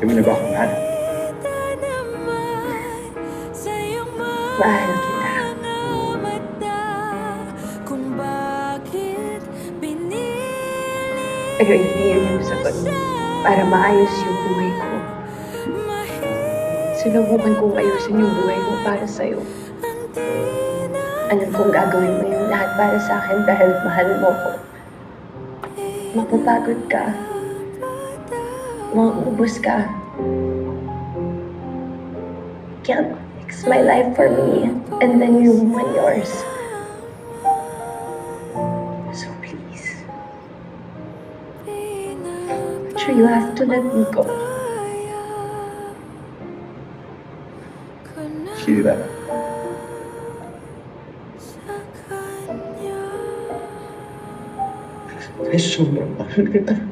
Kami na ba akong mahal? Mahal kita. Pero hindi yun yung sagot para maayos yung buhay ko. Sinubukan kong ayusin yung buhay ko para sa'yo. Alam kong gagawin mo yung lahat para sa akin dahil mahal mo ko. Mapapagod ka. Mauubos ka. Can't fix my life for me and then you ruin yours. So please. Sure, you have to let me go. Shira. Ay, sobrang mahal kita.